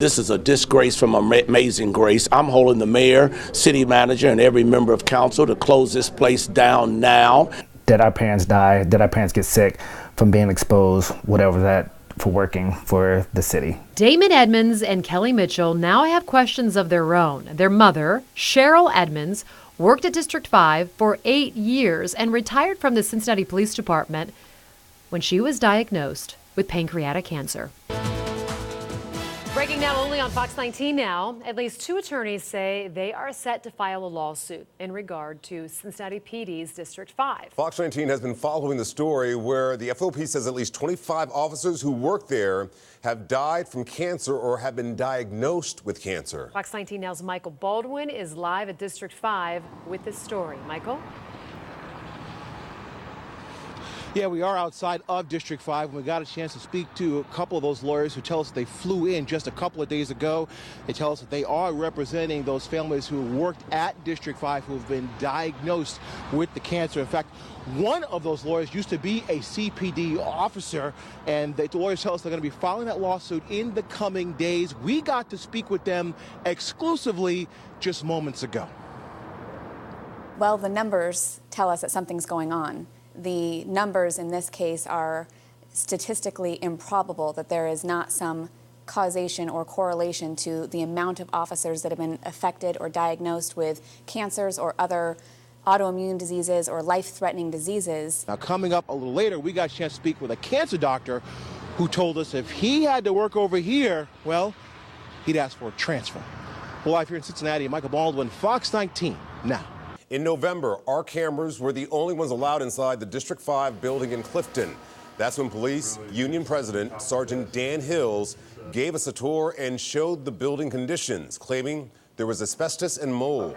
This is a disgrace from Amazing Grace. I'm holding the mayor, city manager, and every member of council to close this place down now. Did our parents die? Did our parents get sick from being exposed, whatever that, for working for the city? Damon Edmonds and Kelly Mitchell now have questions of their own. Their mother, Cheryl Edmonds, worked at District 5 for 8 years and retired from the Cincinnati Police Department when she was diagnosed with pancreatic cancer. Breaking now only on Fox 19 Now, at least 2 attorneys say they are set to file a lawsuit in regard to Cincinnati PD's District 5. Fox 19 has been following the story where the FOP says at least 25 officers who work there have died from cancer or have been diagnosed with cancer. Fox 19 Now's Michael Baldwin is live at District 5 with this story. Michael? Yeah, we are outside of District 5, and we got a chance to speak to a couple of those lawyers who tell us they flew in just a couple of days ago. They tell us that they are representing those families who worked at District 5 who have been diagnosed with the cancer. In fact, one of those lawyers used to be a CPD officer, and the lawyers tell us they're going to be filing that lawsuit in the coming days. We got to speak with them exclusively just moments ago. Well, the numbers tell us that something's going on. The numbers in this case are statistically improbable, that there is not some causation or correlation to the amount of officers that have been affected or diagnosed with cancers or other autoimmune diseases or life-threatening diseases. Now, coming up a little later, we got a chance to speak with a cancer doctor who told us if he had to work over here, well, he'd ask for a transfer. Well, live here in Cincinnati, Michael Baldwin, Fox 19 Now. In November, our cameras were the only ones allowed inside the District 5 building in Clifton. That's when police union president Sergeant Dan Hills gave us a tour and showed the building conditions, claiming there was asbestos and mold.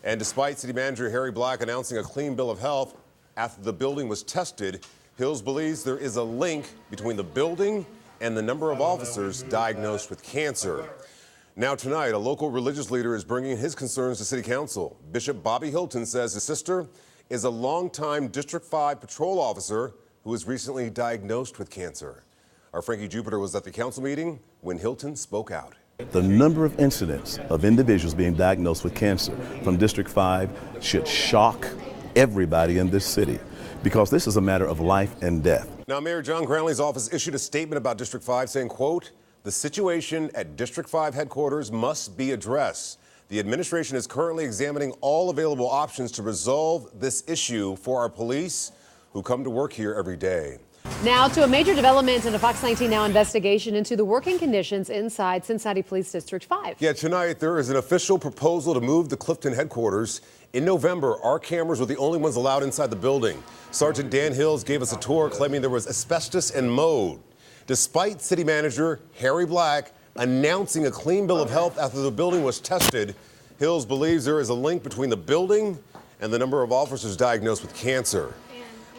And despite City Manager Harry Black announcing a clean bill of health after the building was tested, Hills believes there is a link between the building and the number of officers diagnosed with cancer. Now tonight, a local religious leader is bringing his concerns to City Council. Bishop Bobby Hilton says his sister is a longtime District 5 patrol officer who was recently diagnosed with cancer. Our Frankie Jupiter was at the council meeting when Hilton spoke out. The number of incidents of individuals being diagnosed with cancer from District 5 should shock everybody in this city, because this is a matter of life and death. Now, Mayor John Granley's office issued a statement about District 5 saying, quote, "The situation at District 5 headquarters must be addressed. The administration is currently examining all available options to resolve this issue for our police who come to work here every day." Now to a major development in a Fox 19 Now investigation into the working conditions inside Cincinnati Police District 5. Yeah, tonight there is an official proposal to move the Clifton headquarters. In November, our cameras were the only ones allowed inside the building. Sergeant Dan Hills gave us a tour claiming there was asbestos and mold. Despite City Manager Harry Black announcing a clean bill of health after the building was tested, Hills believes there is a link between the building and the number of officers diagnosed with cancer.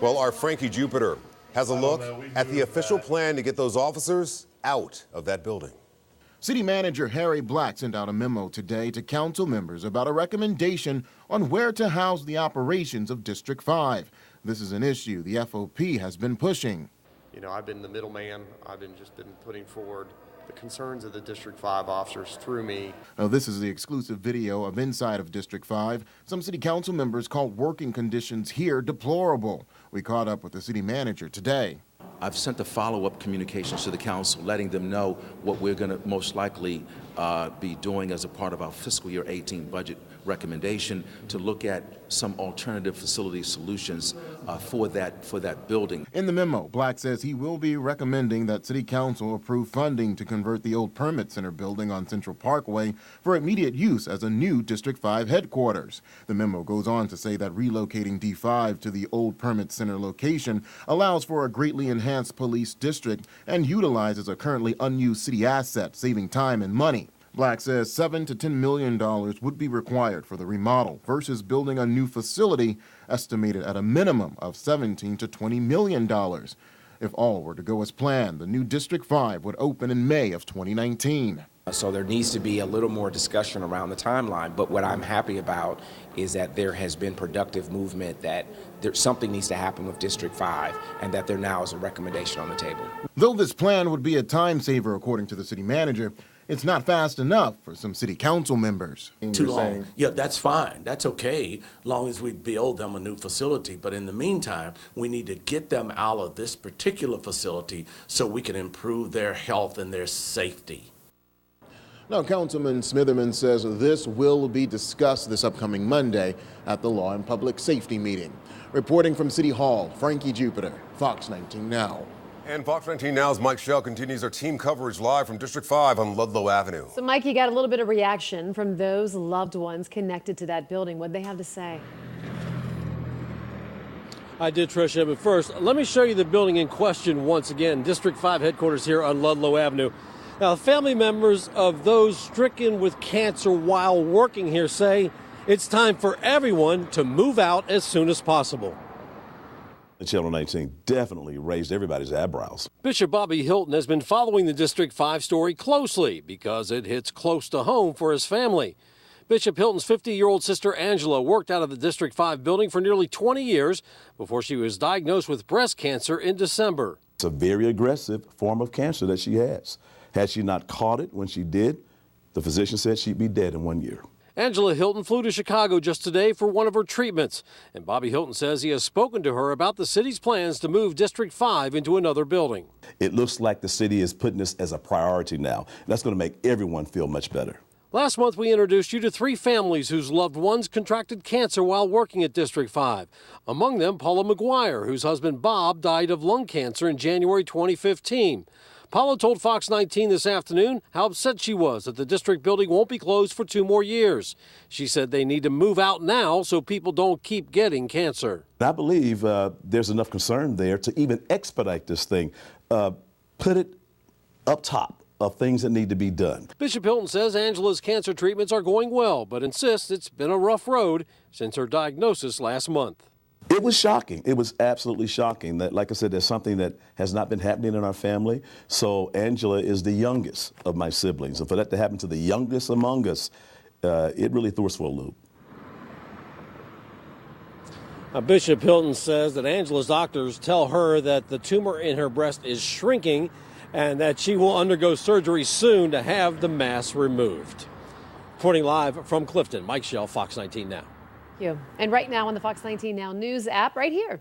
Well, our Frankie Jupiter has a look at the official plan to get those officers out of that building. City Manager Harry Black sent out a memo today to council members about a recommendation on where to house the operations of District 5. This is an issue the FOP has been pushing. You know, I've been the middleman. I've been putting forward the concerns of the District 5 officers through me. Now, this is the exclusive video of inside of District 5. Some city council members call working conditions here deplorable. We caught up with the city manager today. I've sent the follow-up communications to the council, letting them know what we're going to most likely be doing as a part of our fiscal year 18 budget recommendation to look at some alternative facility solutions for that building. In the memo, Black says he will be recommending that City Council approve funding to convert the old Permit Center building on Central Parkway for immediate use as a new District 5 headquarters. The memo goes on to say that relocating D5 to the old Permit Center location allows for a greatly enhanced police district and utilizes a currently unused city asset, saving time and money. Black says $7 to $10 million would be required for the remodel versus building a new facility estimated at a minimum of $17 to $20 million. If all were to go as planned, the new District 5 would open in May of 2019. So there needs to be a little more discussion around the timeline, but what I'm happy about is that there has been productive movement, that something needs to happen with District 5, and that there now is a recommendation on the table. Though this plan would be a time saver, according to the city manager, it's not fast enough for some city council members. Too long. Yeah, that's fine. That's okay, long as we build them a new facility. But in the meantime, we need to get them out of this particular facility so we can improve their health and their safety. Now, Councilman Smitherman says this will be discussed this upcoming Monday at the Law and Public Safety meeting. Reporting from City Hall, Frankie Jupiter, Fox 19 Now. And Fox 19 Now's Mike Shell continues our team coverage live from District 5 on Ludlow Avenue. So, Mike, you got a little bit of reaction from those loved ones connected to that building. What did they have to say? I did, Tricia, but first, let me show you the building in question once again. District 5 headquarters here on Ludlow Avenue. Now, family members of those stricken with cancer while working here say it's time for everyone to move out as soon as possible. Channel 19 definitely raised everybody's eyebrows. Bishop Bobby Hilton has been following the District 5 story closely because it hits close to home for his family. Bishop Hilton's 50-year-old sister Angela worked out of the District 5 building for nearly 20 years before she was diagnosed with breast cancer in December. It's a very aggressive form of cancer that she has. Had she not caught it when she did, the physician said she'd be dead in 1 year. Angela Hilton flew to Chicago just today for one of her treatments, and Bobby Hilton says he has spoken to her about the city's plans to move District 5 into another building. It looks like the city is putting this as a priority now. That's going to make everyone feel much better. Last month, we introduced you to 3 families whose loved ones contracted cancer while working at District 5. Among them, Paula McGuire, whose husband Bob died of lung cancer in January 2015. Paula told Fox 19 this afternoon how upset she was that the district building won't be closed for 2 more years. She said they need to move out now so people don't keep getting cancer. I believe there's enough concern there to even expedite this thing. Put it up top of things that need to be done. Bishop Hilton says Angela's cancer treatments are going well, but insists it's been a rough road since her diagnosis last month. It was shocking. It was absolutely shocking that, like I said, there's something that has not been happening in our family. So Angela is the youngest of my siblings. And for that to happen to the youngest among us, it really threw us for a loop. Bishop Hilton says that Angela's doctors tell her that the tumor in her breast is shrinking and that she will undergo surgery soon to have the mass removed. Reporting live from Clifton, Mike Shell, Fox 19 Now. You. And right now on the Fox 19 Now News app right here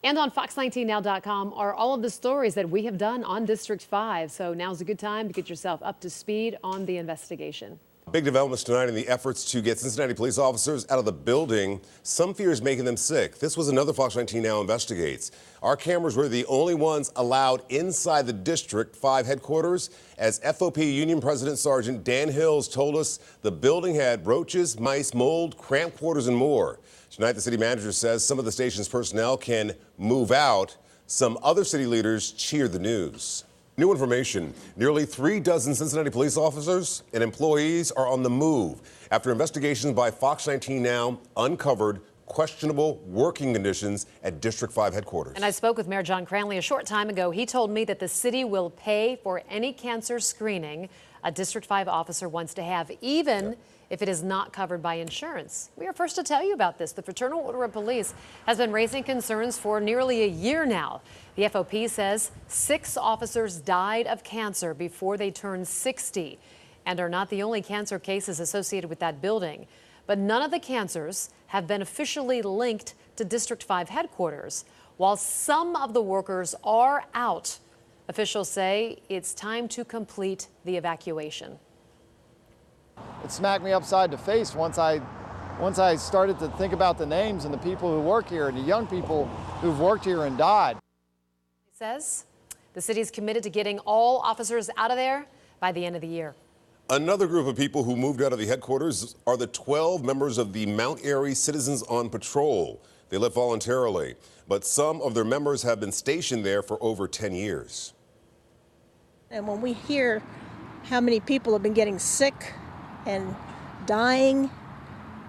and on Fox19Now.com are all of the stories that we have done on District 5. So now's a good time to get yourself up to speed on the investigation. Big developments tonight in the efforts to get Cincinnati police officers out of the building. Some fears making them sick. This was another Fox 19 Now investigates. Our cameras were the only ones allowed inside the District 5 headquarters as FOP Union President Sergeant Dan Hills told us the building had roaches, mice, mold, cramped quarters, and more. Tonight, the city manager says some of the station's personnel can move out. Some other city leaders cheer the news. New information, nearly 36 Cincinnati police officers and employees are on the move after investigations by Fox 19 Now uncovered questionable working conditions at District 5 headquarters. And I spoke with Mayor John Cranley a short time ago. He told me that the city will pay for any cancer screening a District 5 officer wants to have, even if it is not covered by insurance. We are first to tell you about this. The Fraternal Order of Police has been raising concerns for nearly a year now. The FOP says 6 officers died of cancer before they turned 60 and are not the only cancer cases associated with that building. But none of the cancers have been officially linked to District 5 headquarters. While some of the workers are out, officials say it's time to complete the evacuation. It smacked me upside the face once I started to think about the names and the people who work here and the young people who've worked here and died. He says the city is committed to getting all officers out of there by the end of the year. Another group of people who moved out of the headquarters are the 12 members of the Mount Airy Citizens on Patrol. They left voluntarily, but some of their members have been stationed there for over 10 years. And when we hear how many people have been getting sick and dying,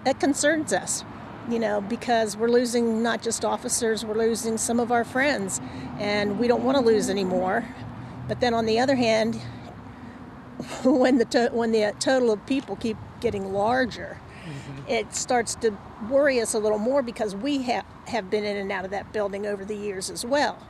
that concerns us, because we're losing not just officers, we're losing some of our friends, and we don't want to lose any more. But then on the other hand, when the total of people keep getting larger, it starts to worry us a little more because we have been in and out of that building over the years as well.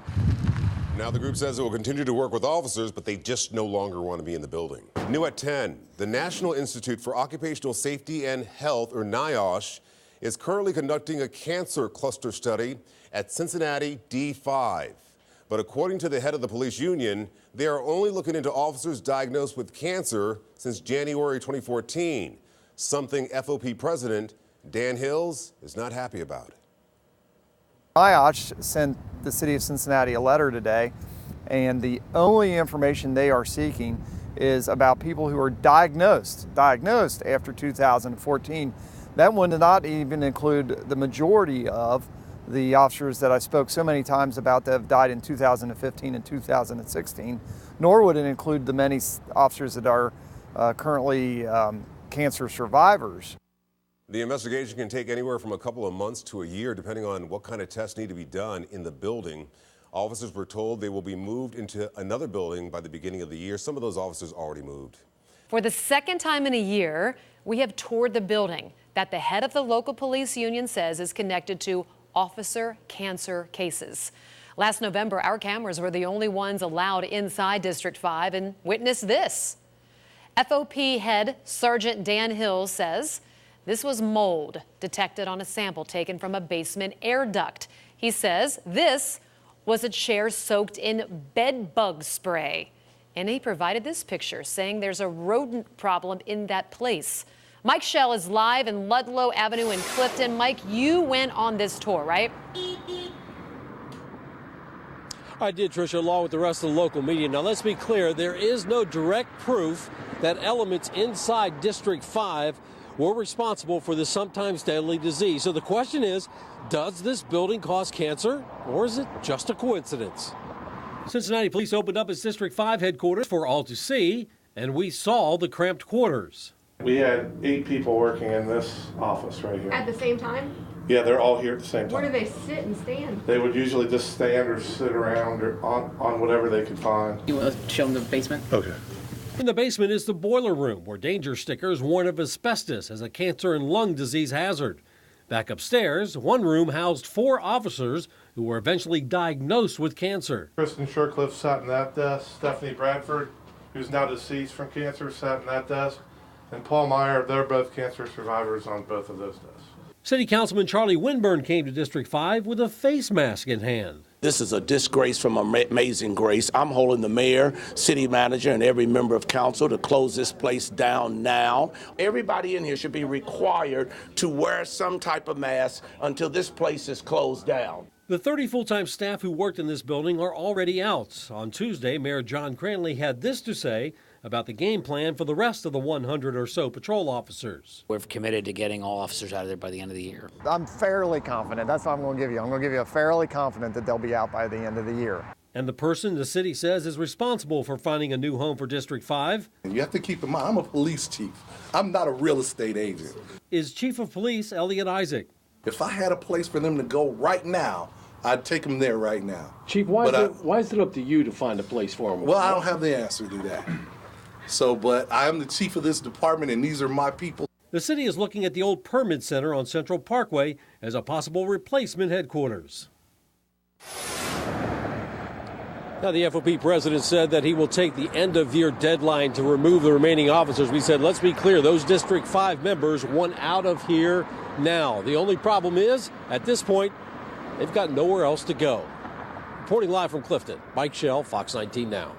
Now the group says it will continue to work with officers, but they just no longer want to be in the building. New at 10, the National Institute for Occupational Safety and Health, or NIOSH, is currently conducting a cancer cluster study at Cincinnati D5. But according to the head of the police union, they are only looking into officers diagnosed with cancer since January 2014, something FOP President Dan Hills is not happy about. NIOSH sent the city of Cincinnati a letter today, and the only information they are seeking is about people who are diagnosed after 2014. That would not even include the majority of the officers that I spoke so many times about that have died in 2015 and 2016, nor would it include the many officers that are currently cancer survivors. The investigation can take anywhere from a couple of months to a year, depending on what kind of tests need to be done in the building. Officers were told they will be moved into another building by the beginning of the year. Some of those officers already moved. For the second time in a year, we have toured the building that the head of the local police union says is connected to officer cancer cases. Last November, our cameras were the only ones allowed inside District 5 and witnessed this. FOP head Sergeant Dan Hills says this was mold detected on a sample taken from a basement air duct. He says this was a chair soaked in bed bug spray. And he provided this picture saying there's a rodent problem in that place. Mike Schell is live in Ludlow Avenue in Clifton. Mike, you went on this tour, right? I did, Tricia, along with the rest of the local media. Now, let's be clear, there is no direct proof that elements inside District 5 were responsible for this sometimes deadly disease. So the question is, does this building cause cancer, or is it just a coincidence? Cincinnati police opened up its District 5 headquarters for all to see, and we saw the cramped quarters. We had 8 people working in this office right here. At the same time? Yeah, they're all here at the same time. Where do they sit and stand? They would usually just stand or sit around or on whatever they could find. You want to show them the basement? Okay. In the basement is the boiler room, where danger stickers warn of asbestos as a cancer and lung disease hazard. Back upstairs, one room housed 4 officers who were eventually diagnosed with cancer. Kristen Shercliffe sat in that desk. Stephanie Bradford, who's now deceased from cancer, sat in that desk. And Paul Meyer, they're both cancer survivors on both of those desks. City Councilman Charlie Winburn came to District 5 with a face mask in hand. This is a disgrace from Amazing Grace. I'm holding the mayor, city manager, and every member of council to close this place down now. Everybody in here should be required to wear some type of mask until this place is closed down. The 30 full-time staff who worked in this building are already out. On Tuesday, Mayor John Cranley had this to say about the game plan for the rest of the 100 or so patrol officers. We're committed to getting all officers out of there by the end of the year. I'm fairly confident. That's what I'm going to give you. I'm going to give you a fairly confident that they'll be out by the end of the year. And the person the city says is responsible for finding a new home for District 5. You have to keep in mind, I'm a police chief. I'm not a real estate agent. Is Chief of Police Elliot Isaac. If I had a place for them to go right now, I'd take them there right now. Chief, why is it up to you to find a place for them? Well, I don't have the answer to that. So, but I am the chief of this department, and these are my people. The city is looking at the old Permit Center on Central Parkway as a possible replacement headquarters. Now, the FOP president said that he will take the end-of-year deadline to remove the remaining officers. We said, let's be clear, those District 5 members want out of here now. The only problem is, at this point, they've got nowhere else to go. Reporting live from Clifton, Mike Schell, Fox 19 Now.